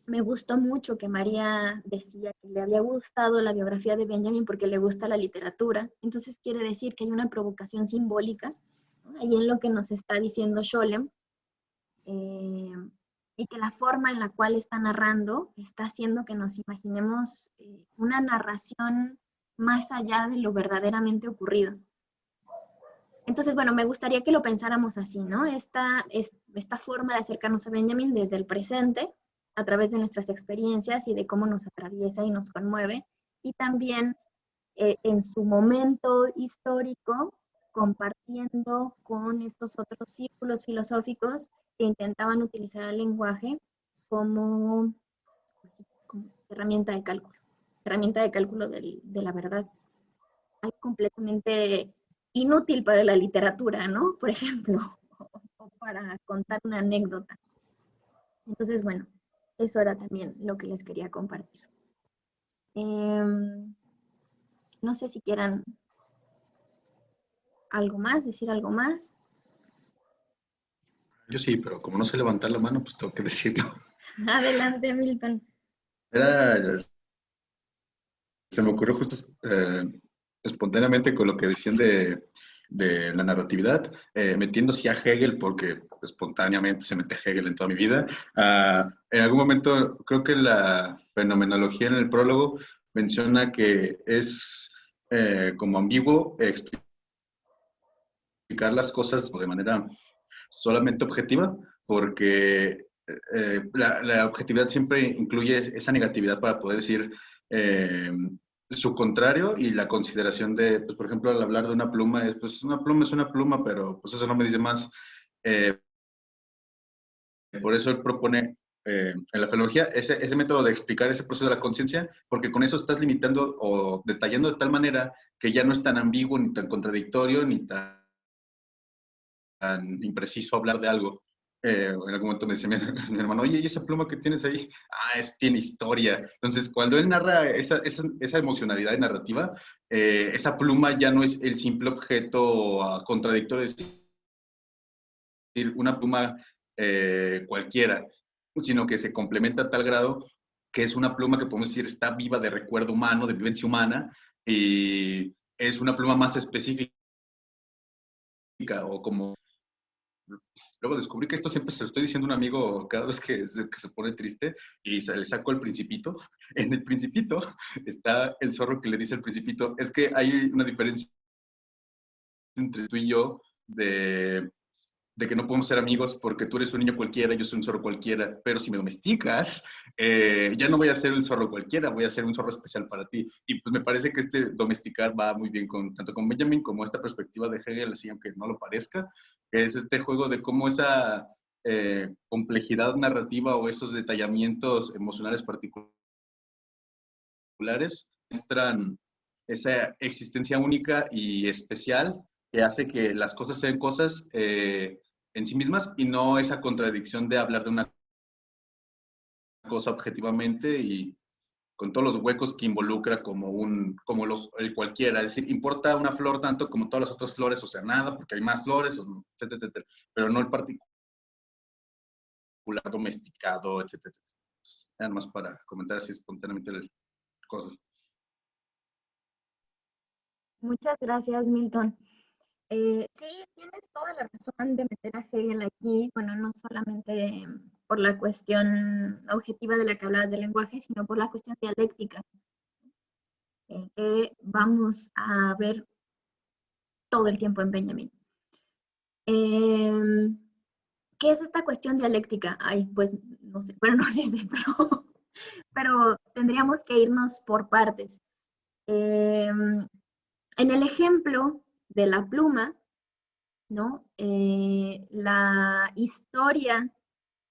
me gustó mucho que María decía que le había gustado la biografía de Benjamin porque le gusta la literatura. Entonces quiere decir que hay una provocación simbólica, ¿no? Ahí en lo que nos está diciendo Scholem, y que la forma en la cual está narrando está haciendo que nos imaginemos una narración más allá de lo verdaderamente ocurrido. Entonces, bueno, me gustaría que lo pensáramos así, ¿no? Esta forma de acercarnos a Benjamin desde el presente, a través de nuestras experiencias y de cómo nos atraviesa y nos conmueve, y también en su momento histórico, compartiendo con estos otros círculos filosóficos que intentaban utilizar el lenguaje como herramienta de cálculo de la verdad. Algo completamente inútil para la literatura, ¿no? Por ejemplo, o para contar una anécdota. Entonces, bueno, eso era también lo que les quería compartir. No sé si quieran algo más, decir algo más. Yo sí, pero como no sé levantar la mano, pues tengo que decirlo. Adelante, Milton. Se me ocurrió justo espontáneamente con lo que decían de la narratividad, metiéndose a Hegel, porque espontáneamente se mete Hegel en toda mi vida. En algún momento, creo que la fenomenología en el prólogo menciona que es como ambiguo explicar las cosas de manera solamente objetiva, porque la objetividad siempre incluye esa negatividad para poder decir su contrario y la consideración de, pues, por ejemplo, al hablar de una pluma, pues una pluma es una pluma, pero pues eso no me dice más. Por eso él propone en la fenomenología ese método de explicar ese proceso de la conciencia, porque con eso estás limitando o detallando de tal manera que ya no es tan ambiguo, ni tan contradictorio, ni tan impreciso hablar de algo. En algún momento me decía mi hermano, oye, ¿y esa pluma que tienes ahí? Tiene historia. Entonces, cuando él narra esa emocionalidad narrativa, esa pluma ya no es el simple objeto contradictorio, es decir, una pluma cualquiera, sino que se complementa a tal grado que es una pluma que podemos decir está viva de recuerdo humano, de vivencia humana, y es una pluma más específica, o como... Luego descubrí que esto siempre se lo estoy diciendo a un amigo cada vez que se pone triste y le saco el Principito. En el Principito está el zorro que le dice al Principito, es que hay una diferencia entre tú y yo de que no podemos ser amigos porque tú eres un niño cualquiera, yo soy un zorro cualquiera, pero si me domesticas, ya no voy a ser un zorro cualquiera, voy a ser un zorro especial para ti. Y pues me parece que este domesticar va muy bien tanto con Benjamin como esta perspectiva de Hegel, así aunque no lo parezca, que es este juego de cómo esa complejidad narrativa o esos detallamientos emocionales particulares muestran esa existencia única y especial que hace que las cosas sean cosas en sí mismas y no esa contradicción de hablar de una cosa objetivamente y con todos los huecos que involucra como el cualquiera. Es decir, importa una flor tanto como todas las otras flores, o sea, nada, porque hay más flores, etcétera, etcétera, pero no el particular domesticado, etcétera, etcétera. Nada más para comentar así espontáneamente las cosas. Muchas gracias, Milton. Sí, tienes toda la razón de meter a Hegel aquí, bueno, no solamente por la cuestión objetiva de la que hablabas del lenguaje, sino por la cuestión dialéctica, que vamos a ver todo el tiempo en Benjamin. ¿Qué es esta cuestión dialéctica? Ay, pues no sé, bueno, no sé, pero tendríamos que irnos por partes. En el ejemplo de la pluma, ¿no? La historia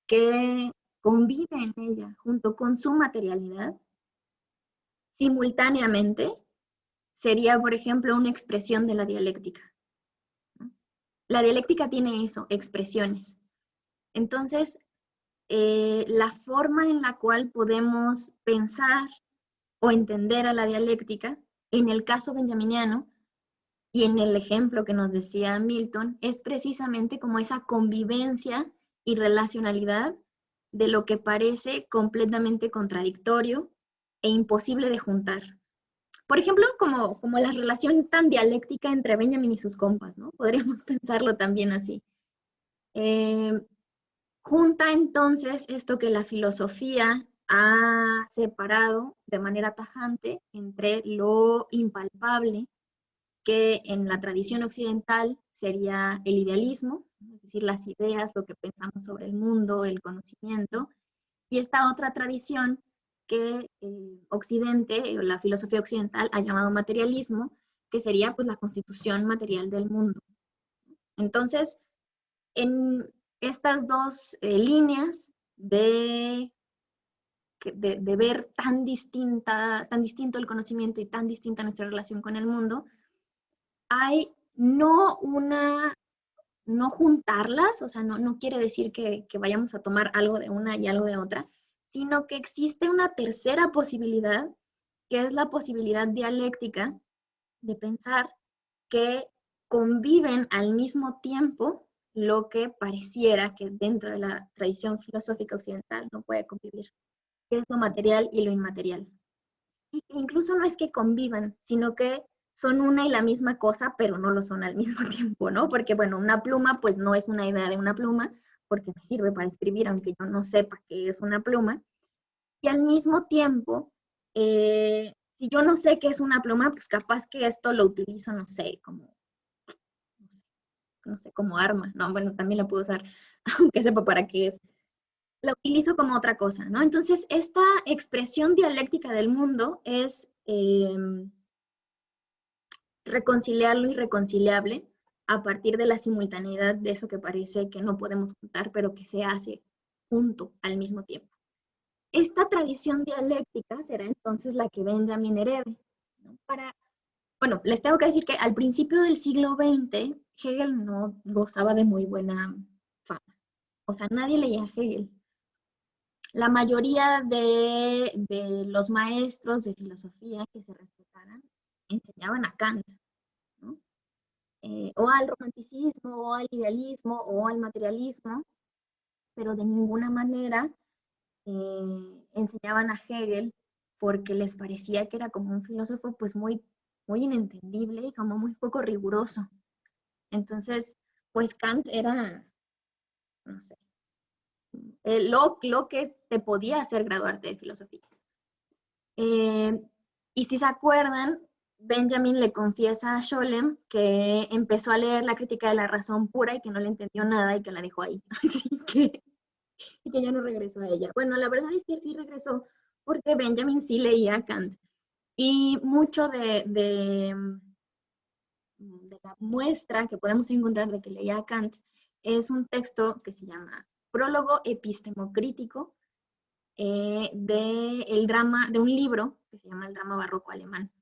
que convive en ella junto con su materialidad, simultáneamente, sería, por ejemplo, una expresión de la dialéctica, ¿no? La dialéctica tiene eso, expresiones. Entonces, la forma en la cual podemos pensar o entender a la dialéctica, en el caso benjaminiano, y en el ejemplo que nos decía Milton, es precisamente como esa convivencia y relacionalidad de lo que parece completamente contradictorio e imposible de juntar. Por ejemplo, como la relación tan dialéctica entre Benjamin y sus compas, ¿no? Podríamos pensarlo también así. Junta entonces esto que la filosofía ha separado de manera tajante entre lo impalpable, que en la tradición occidental sería el idealismo, es decir, las ideas, lo que pensamos sobre el mundo, el conocimiento, y esta otra tradición que Occidente, o la filosofía occidental, ha llamado materialismo, que sería pues la constitución material del mundo. Entonces, en estas dos líneas de ver tan distinto el conocimiento y tan distinta nuestra relación con el mundo, hay no juntarlas, o sea, no quiere decir que vayamos a tomar algo de una y algo de otra, sino que existe una tercera posibilidad, que es la posibilidad dialéctica de pensar que conviven al mismo tiempo lo que pareciera que dentro de la tradición filosófica occidental no puede convivir, que es lo material y lo inmaterial. Y incluso no es que convivan, sino que son una y la misma cosa, pero no lo son al mismo tiempo, ¿no? Porque, bueno, una pluma, pues no es una idea de una pluma, porque me sirve para escribir, aunque yo no sepa qué es una pluma. Y al mismo tiempo, si yo no sé qué es una pluma, pues capaz que esto lo utilizo, no sé, como arma. No, bueno, también la puedo usar, aunque sepa para qué es. La utilizo como otra cosa, ¿no? Entonces, esta expresión dialéctica del mundo es reconciliar lo irreconciliable a partir de la simultaneidad de eso que parece que no podemos juntar, pero que se hace junto al mismo tiempo. Esta tradición dialéctica será entonces la que Benjamin herede, ¿no? Bueno, les tengo que decir que al principio del siglo XX, Hegel no gozaba de muy buena fama. O sea, nadie leía a Hegel. La mayoría de los maestros de filosofía que se respetaran enseñaban a Kant, ¿no? O al romanticismo, o al idealismo, o al materialismo, pero de ninguna manera enseñaban a Hegel porque les parecía que era como un filósofo pues muy, muy inentendible y como muy poco riguroso. Entonces, pues Kant era, no sé, lo que te podía hacer graduarte de filosofía. Y si se acuerdan, Benjamin le confiesa a Scholem que empezó a leer la Crítica de la Razón Pura y que no le entendió nada y que la dejó ahí. Y que ya no regresó a ella. Bueno, la verdad es que sí regresó porque Benjamin sí leía a Kant. Y mucho de la muestra que podemos encontrar de que leía a Kant es un texto que se llama prólogo epistemocrítico de un libro que se llama El drama barroco alemán,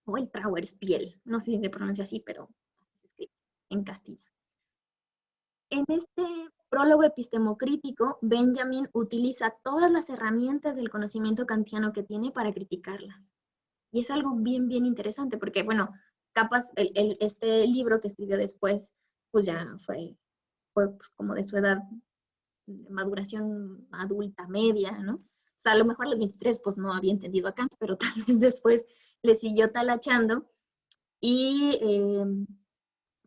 o el Trauerspiel, no sé si se pronuncia así, pero se escribe en Castilla. En este prólogo epistemocrítico, Benjamin utiliza todas las herramientas del conocimiento kantiano que tiene para criticarlas. Y es algo bien, bien interesante, porque, bueno, capaz este libro que escribió después, pues ya fue pues, como de su edad de maduración adulta media, ¿no? O sea, a lo mejor a los 23 pues no había entendido a Kant, pero tal vez después le siguió talachando y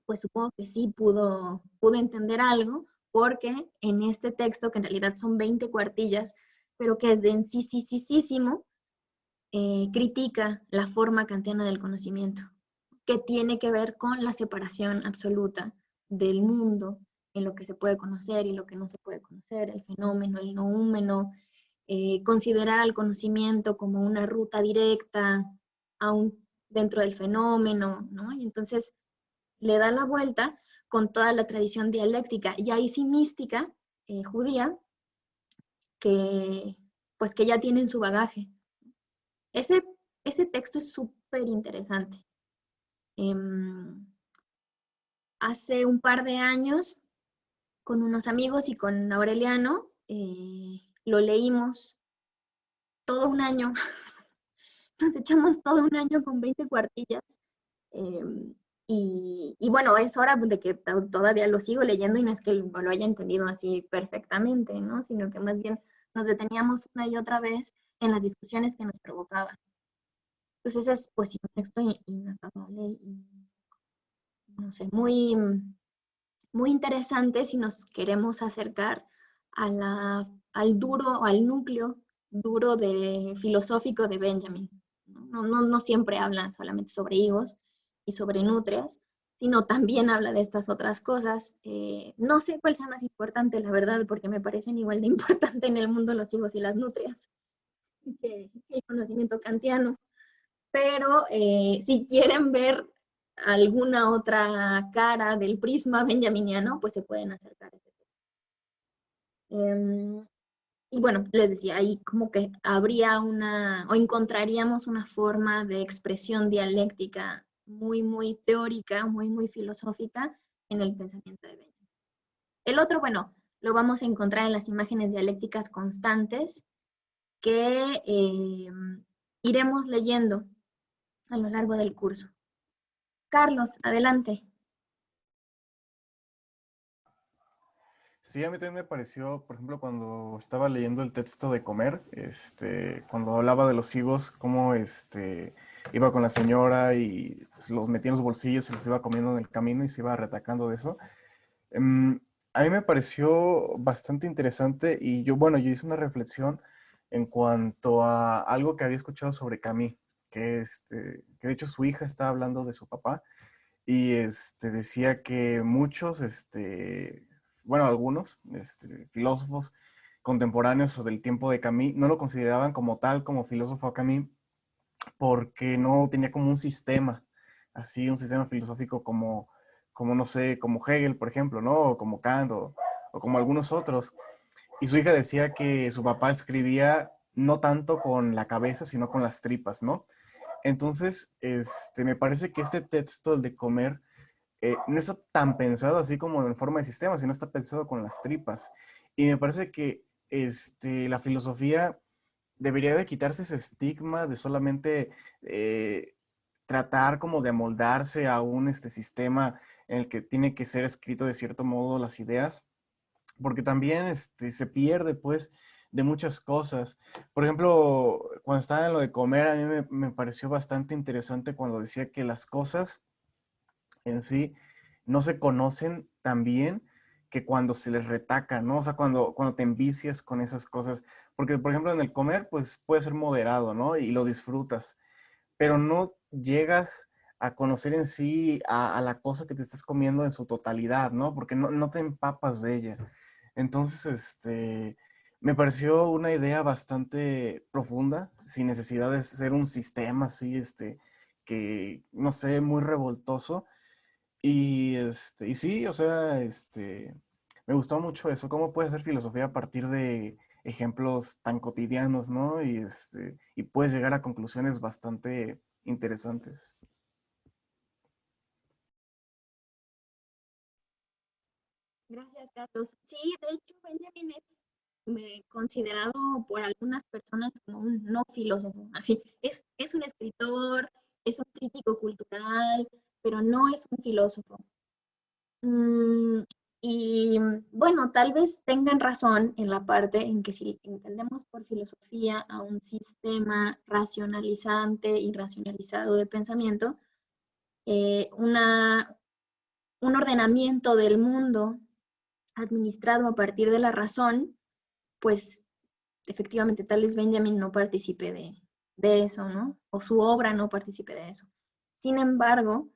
pues supongo que sí pudo entender algo, porque en este texto, que en realidad son 20 cuartillas, pero que es densísimo, critica la forma kantiana del conocimiento, que tiene que ver con la separación absoluta del mundo, en lo que se puede conocer y lo que no se puede conocer, el fenómeno, el noúmeno, considerar al conocimiento como una ruta directa aún dentro del fenómeno, ¿no? Y entonces le da la vuelta con toda la tradición dialéctica, y ahí sí mística judía, que pues que ya tienen su bagaje. Ese texto es súper interesante. Hace un par de años, con unos amigos y con Aureliano, lo leímos todo un año. Nos echamos todo un año con 20 cuartillas. Y bueno, es hora de que todavía lo sigo leyendo y no es que lo haya entendido así perfectamente, ¿no? Sino que más bien nos deteníamos una y otra vez en las discusiones que nos provocaban. Entonces es pues un texto inacabable y no sé, muy, muy interesante si nos queremos acercar al duro, al núcleo duro filosófico de Benjamin. No siempre habla solamente sobre higos y sobre nutrias, sino también habla de estas otras cosas. No sé cuál sea más importante, la verdad, porque me parecen igual de importante en el mundo los higos y las nutrias que el conocimiento kantiano. Pero si quieren ver alguna otra cara del prisma benjaminiano, pues se pueden acercar a ese tema. Y bueno, les decía, ahí como que habría o encontraríamos una forma de expresión dialéctica muy, muy teórica, muy, muy filosófica en el pensamiento de Benjamin. El otro, bueno, lo vamos a encontrar en las imágenes dialécticas constantes que iremos leyendo a lo largo del curso. Carlos, adelante. Sí, a mí también me pareció, por ejemplo, cuando estaba leyendo el texto de Comer, cuando hablaba de los higos, cómo iba con la señora y los metía en los bolsillos y los iba comiendo en el camino y se iba retacando de eso. A mí me pareció bastante interesante y bueno, yo hice una reflexión en cuanto a algo que había escuchado sobre Camus, que de hecho su hija estaba hablando de su papá y decía que muchos, bueno, algunos filósofos contemporáneos o del tiempo de Camus no lo consideraban como tal, como filósofo a Camus, porque no tenía como un sistema, así un sistema filosófico como no sé, como Hegel, por ejemplo, ¿no? O como Kant o como algunos otros. Y su hija decía que su papá escribía no tanto con la cabeza, sino con las tripas, ¿no? Entonces, me parece que este texto, el de Comer, no está tan pensado así como en forma de sistema, sino está pensado con las tripas. Y me parece que la filosofía debería de quitarse ese estigma de solamente tratar como de amoldarse a un sistema en el que tiene que ser escrito de cierto modo las ideas, porque también se pierde pues de muchas cosas. Por ejemplo, cuando estaba en lo de Comer, a mí me pareció bastante interesante cuando decía que las cosas en sí no se conocen tan bien que cuando se les retaca, ¿no? O sea, cuando te envicias con esas cosas. Porque, por ejemplo, en el comer, pues puede ser moderado, ¿no? Y lo disfrutas, pero no llegas a conocer en sí a la cosa que te estás comiendo en su totalidad, ¿no? Porque no te empapas de ella. Entonces, me pareció una idea bastante profunda, sin necesidad de ser un sistema así, que, no sé, muy revoltoso y sí, o sea, Me gustó mucho eso, cómo puedes hacer filosofía a partir de ejemplos tan cotidianos, ¿no? Y puedes llegar a conclusiones bastante interesantes. Gracias, Carlos. Sí, de hecho, Benjamin es considerado por algunas personas como un no filósofo. Así, es un escritor, es un crítico cultural, pero no es un filósofo. Mm, y bueno, tal vez tengan razón en la parte en que si entendemos por filosofía a un sistema racionalizante y racionalizado de pensamiento, un ordenamiento del mundo administrado a partir de la razón, pues efectivamente tal vez Benjamin no participe de eso, ¿no? O su obra no participe de eso. Sin embargo,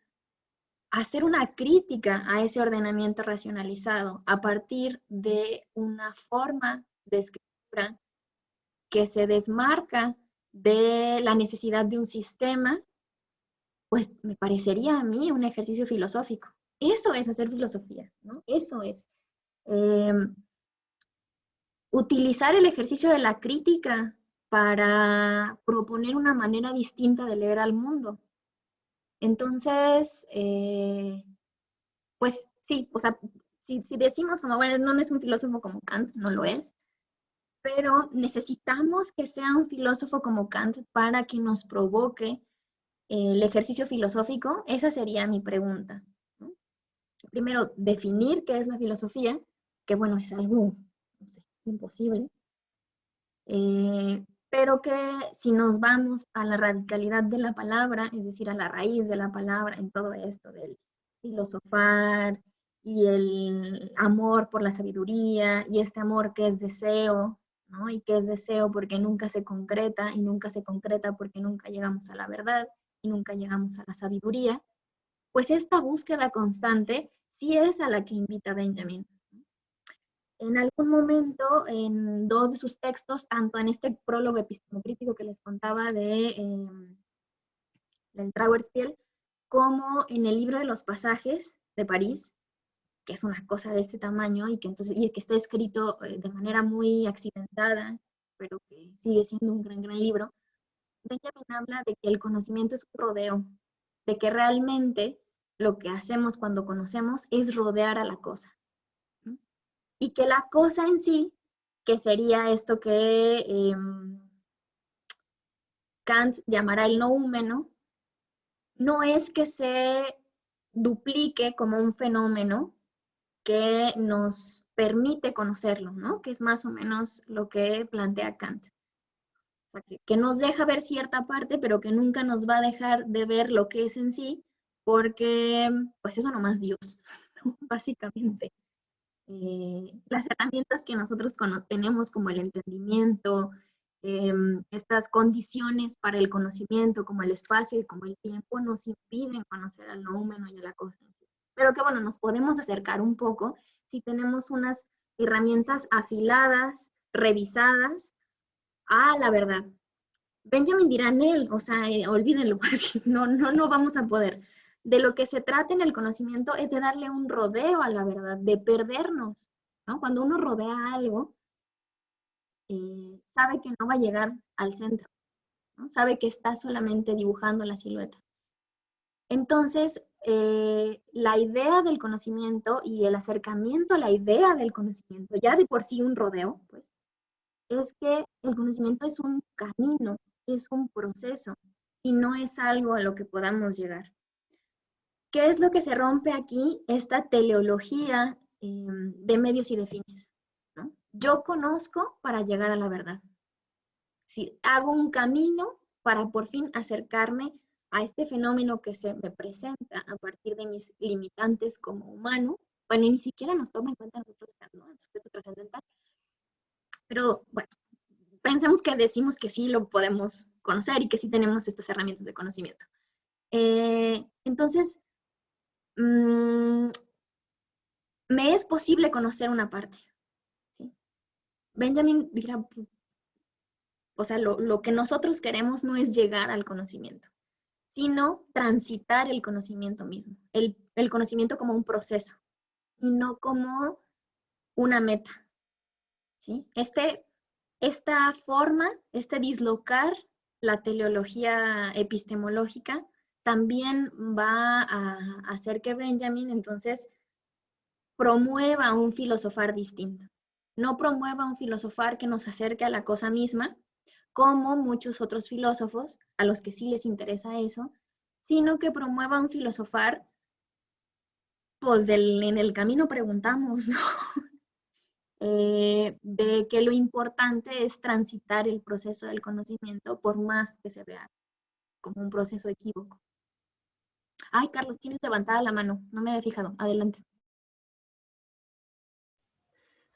hacer una crítica a ese ordenamiento racionalizado a partir de una forma de escritura que se desmarca de la necesidad de un sistema, pues me parecería a mí un ejercicio filosófico. Eso es hacer filosofía, ¿no? Eso es. Eh, Utilizar el ejercicio de la crítica para proponer una manera distinta de leer al mundo. Entonces, pues sí, o sea, si decimos como, bueno, no es un filósofo como Kant, no lo es, pero necesitamos que sea un filósofo como Kant para que nos provoque el ejercicio filosófico. Esa sería mi pregunta, ¿no? Primero, definir qué es la filosofía, que bueno, es algo, no sé, imposible. Pero que si nos vamos a la radicalidad de la palabra, es decir, a la raíz de la palabra, en todo esto del filosofar y el amor por la sabiduría y este amor que es deseo, ¿no? Y que es deseo porque nunca se concreta y nunca se concreta porque nunca llegamos a la verdad y nunca llegamos a la sabiduría, pues esta búsqueda constante sí es a la que invita Benjamin. En algún momento, en dos de sus textos, tanto en este prólogo epistemocrítico que les contaba del Trauerspiel, como en el libro de los pasajes de París, que es una cosa de este tamaño y que está escrito de manera muy accidentada, pero que sigue siendo un gran libro, Benjamin habla de que el conocimiento es un rodeo, de que realmente lo que hacemos cuando conocemos es rodear a la cosa. Y que la cosa en sí, que sería esto que Kant llamará el noúmeno, no es que se duplique como un fenómeno que nos permite conocerlo, ¿no? Que es más o menos lo que plantea Kant. O sea, que nos deja ver cierta parte, pero que nunca nos va a dejar de ver lo que es en sí, porque pues eso nomás Dios, ¿no? Básicamente. Las herramientas que nosotros tenemos como el entendimiento, estas condiciones para el conocimiento como el espacio y como el tiempo nos impiden conocer al noúmeno y a la cosa en sí. Pero que bueno, nos podemos acercar un poco si tenemos unas herramientas afiladas, revisadas a la verdad. Benjamin dirá en él, o sea, olvídenlo, no vamos a poder. De lo que se trata en el conocimiento es de darle un rodeo a la verdad, de perdernos, ¿no? Cuando uno rodea algo, sabe que no va a llegar al centro, ¿no? Sabe que está solamente dibujando la silueta. Entonces, la idea del conocimiento y el acercamiento a la idea del conocimiento, ya de por sí un rodeo, pues, es que el conocimiento es un camino, es un proceso y no es algo a lo que podamos llegar. ¿Qué es lo que se rompe aquí? Esta teleología de medios y de fines, ¿no? Yo conozco para llegar a la verdad. Si hago un camino para por fin acercarme a este fenómeno que se me presenta a partir de mis limitantes como humano, bueno, ni siquiera nos toma en cuenta nosotros, ¿no? El sujeto trascendental. Pero bueno, pensemos que decimos que sí lo podemos conocer y que sí tenemos estas herramientas de conocimiento. Entonces, me es posible conocer una parte, ¿sí? Benjamin dirá, o sea, lo que nosotros queremos no es llegar al conocimiento, sino transitar el conocimiento mismo, el conocimiento como un proceso, y no como una meta, ¿sí? Esta forma, este dislocar la teleología epistemológica también va a hacer que Benjamin entonces promueva un filosofar distinto. No promueva un filosofar que nos acerque a la cosa misma, como muchos otros filósofos a los que sí les interesa eso, sino que promueva un filosofar, pues en el camino preguntamos, ¿no? De que lo importante es transitar el proceso del conocimiento por más que se vea como un proceso equívoco. Ay, Carlos, tienes levantada la mano, no me había fijado, adelante.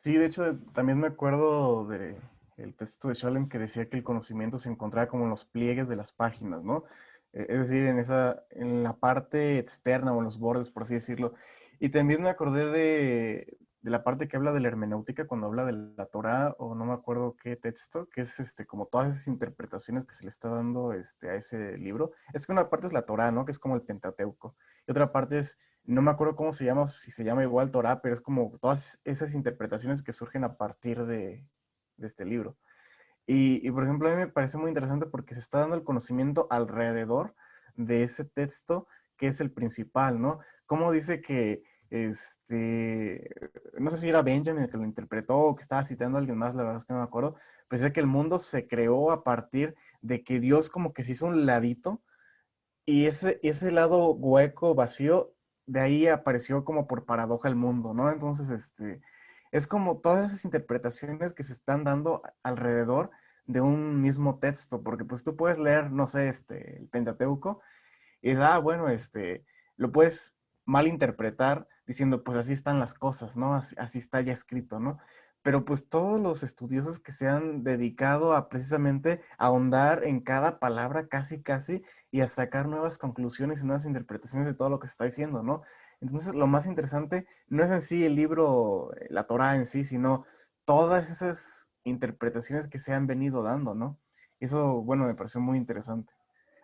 Sí, de hecho, también me acuerdo de el texto de Scholem que decía que el conocimiento se encontraba como en los pliegues de las páginas, ¿no? Es decir, en la parte externa o en los bordes, por así decirlo. Y también me acordé de la parte que habla de la hermenéutica, cuando habla de la Torá, o no me acuerdo qué texto, que es como todas esas interpretaciones que se le está dando a ese libro. Es que una parte es la Torá, ¿no? Que es como el Pentateuco. Y otra parte es, no me acuerdo cómo se llama, o si se llama igual Torah, pero es como todas esas interpretaciones que surgen a partir de este libro. Por ejemplo, a mí me parece muy interesante porque se está dando el conocimiento alrededor de ese texto que es el principal, ¿no? Como dice que, no sé si era Benjamin el que lo interpretó o que estaba citando a alguien más, la verdad es que no me acuerdo, pero decía que el mundo se creó a partir de que Dios como que se hizo un ladito y ese lado hueco, vacío, de ahí apareció como por paradoja el mundo, ¿no? Entonces, es como todas esas interpretaciones que se están dando alrededor de un mismo texto, porque pues tú puedes leer, no sé, el Pentateuco, y dices, ah, bueno, lo puedes malinterpretar diciendo, pues así están las cosas, ¿no? Así está ya escrito, ¿no? Pero pues todos los estudiosos que se han dedicado a precisamente ahondar en cada palabra casi, casi, y a sacar nuevas conclusiones y nuevas interpretaciones de todo lo que se está diciendo, ¿no? Entonces, lo más interesante no es en sí el libro, la Torá en sí, sino todas esas interpretaciones que se han venido dando, ¿no? Eso, bueno, me pareció muy interesante.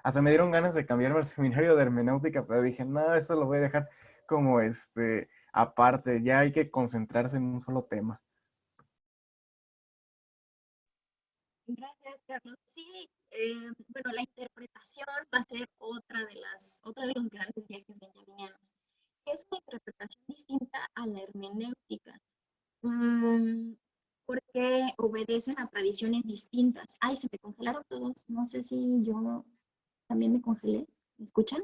Hasta me dieron ganas de cambiarme al seminario de hermenéutica, pero dije, no, eso lo voy a dejar como aparte, ya hay que concentrarse en un solo tema. Gracias, Carlos. Sí, bueno, la interpretación va a ser otra de los grandes viajes benjaminianos. Es una interpretación distinta a la hermenéutica, porque obedecen a tradiciones distintas. Ay, se me congelaron todos. No sé si yo también me congelé. ¿Me escuchan?